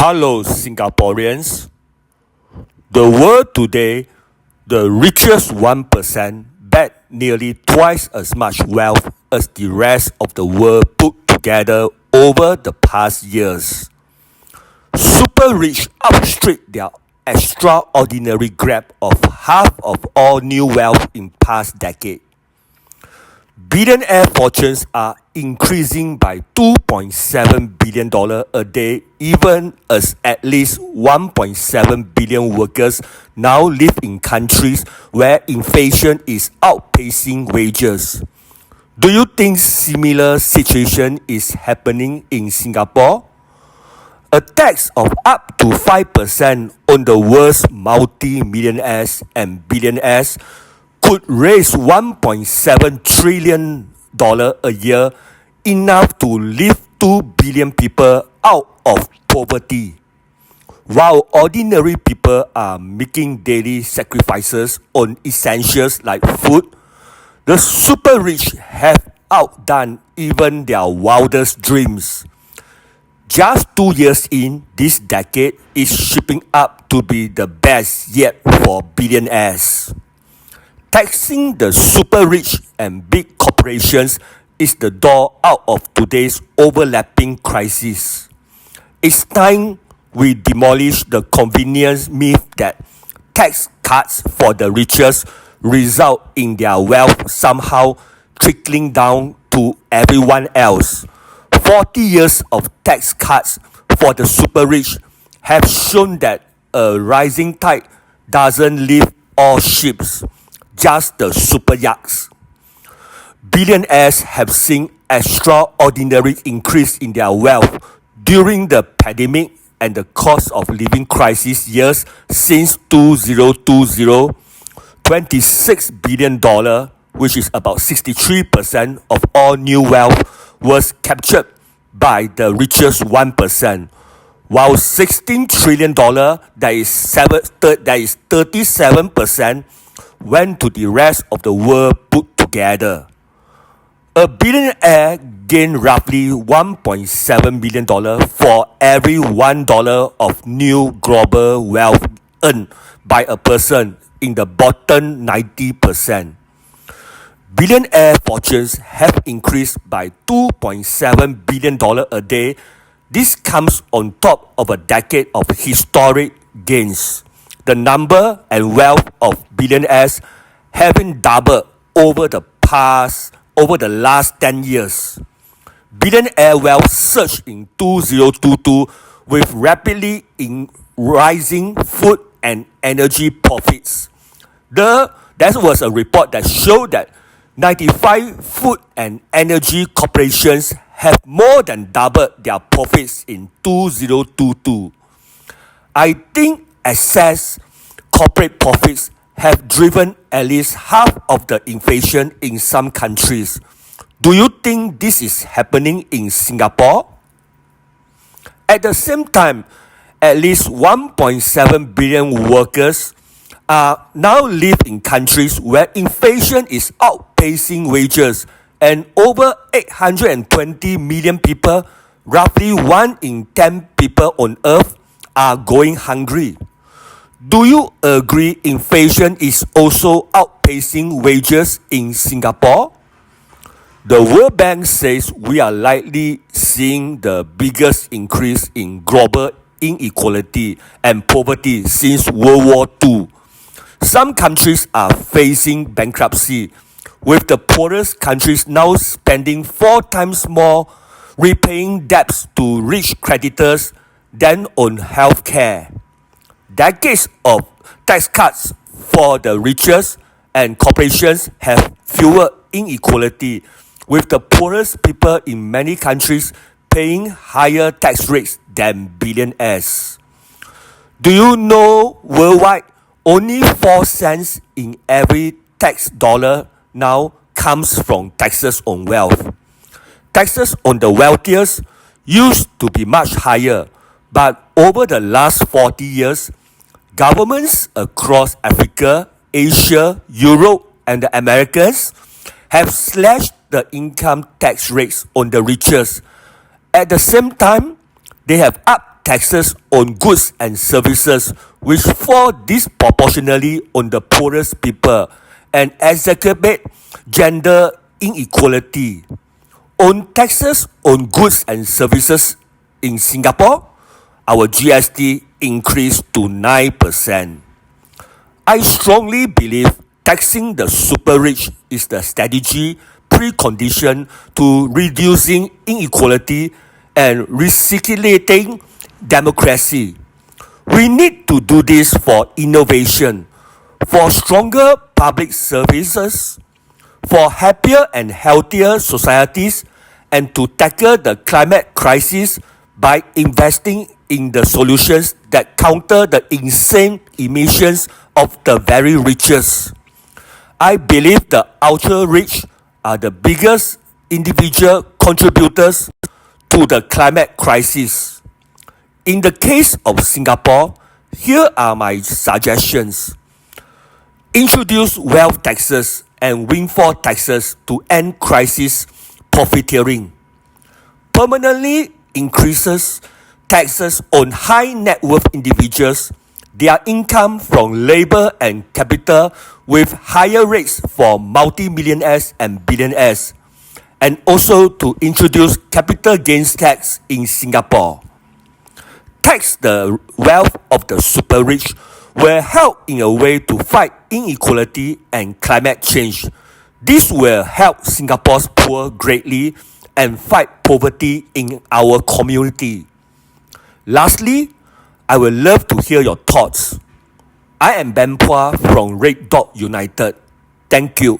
Hello, Singaporeans. The world today, the richest 1% bet nearly twice as much wealth as the rest of the world put together over the past years. Super rich outstripped their extraordinary grab of half of all new wealth in past decade. Billionaire fortunes are increasing by $2.7 billion a day, even as at least 1.7 billion workers now live in countries where inflation is outpacing wages. Do you think similar situation is happening in Singapore? A tax of up to 5% on the world's multi-millionaires and billionaires could raise $1.7 trillion a year, enough to lift 2 billion people out of poverty. While ordinary people are making daily sacrifices on essentials like food, the super rich have outdone even their wildest dreams. Just 2 years in, this decade is shaping up to be the best yet for billionaires. Taxing the super rich and big corporations is the door out of today's overlapping crisis. It's time we demolish the convenience myth that tax cuts for the richest result in their wealth somehow trickling down to everyone else. 40 years of tax cuts for the super rich have shown that a rising tide doesn't lift all ships, just the super yachts. Billionaires have seen extraordinary increase in their wealth during the pandemic and the cost of living crisis years since 2020. $26 billion, which is about 63% of all new wealth, was captured by the richest 1%, while $16 trillion, that is 37%, went to the rest of the world put together. A billionaire gained roughly $1.7 million for every $1 of new global wealth earned by a person in the bottom 90%. Billionaire fortunes have increased by $2.7 billion a day. This comes on top of a decade of historic gains. The number and wealth of billionaires having doubled over the last 10 years. Billionaire wealth surged in 2022 with rapidly rising food and energy profits. There was a report that showed that 95 food and energy corporations have more than doubled their profits in 2022. I think excess corporate profits have driven at least half of the inflation in some countries. Do you think this is happening in Singapore? At the same time, at least 1.7 billion workers now live in countries where inflation is outpacing wages, and over 820 million people, roughly 1 in 10 people on earth, are going hungry. Do you agree inflation is also outpacing wages in Singapore? The World Bank says we are likely seeing the biggest increase in global inequality and poverty since World War II. Some countries are facing bankruptcy, with the poorest countries now spending 4 times more repaying debts to rich creditors than on healthcare. Decades of tax cuts for the richest and corporations have fueled inequality, with the poorest people in many countries paying higher tax rates than billionaires. Do you know worldwide only 4 cents in every tax dollar now comes from taxes on wealth? Taxes on the wealthiest used to be much higher, but over the last 40 years, governments across Africa, Asia, Europe, and the Americas have slashed the income tax rates on the richest. At the same time, they have upped taxes on goods and services which fall disproportionately on the poorest people and exacerbate gender inequality. On taxes on goods and services in Singapore, our GST increased to 9%. I strongly believe taxing the super rich is the strategy precondition to reducing inequality and recirculating democracy. We need to do this for innovation, for stronger public services, for happier and healthier societies, and to tackle the climate crisis by investing in the solutions that counter the insane emissions of the very richest. I believe the ultra-rich are the biggest individual contributors to the climate crisis. In the case of Singapore, here are my suggestions. Introduce wealth taxes and windfall taxes to end crisis profiteering. Permanently increases taxes on high net worth individuals, their income from labor and capital, with higher rates for multi-millionaires and billionaires, and also to introduce capital gains tax in Singapore. Tax the wealth of the super rich will help in a way to fight inequality and climate change. This will help Singapore's poor greatly and fight poverty in our community. Lastly, I would love to hear your thoughts. I am Puah from Red Dot United. Thank you.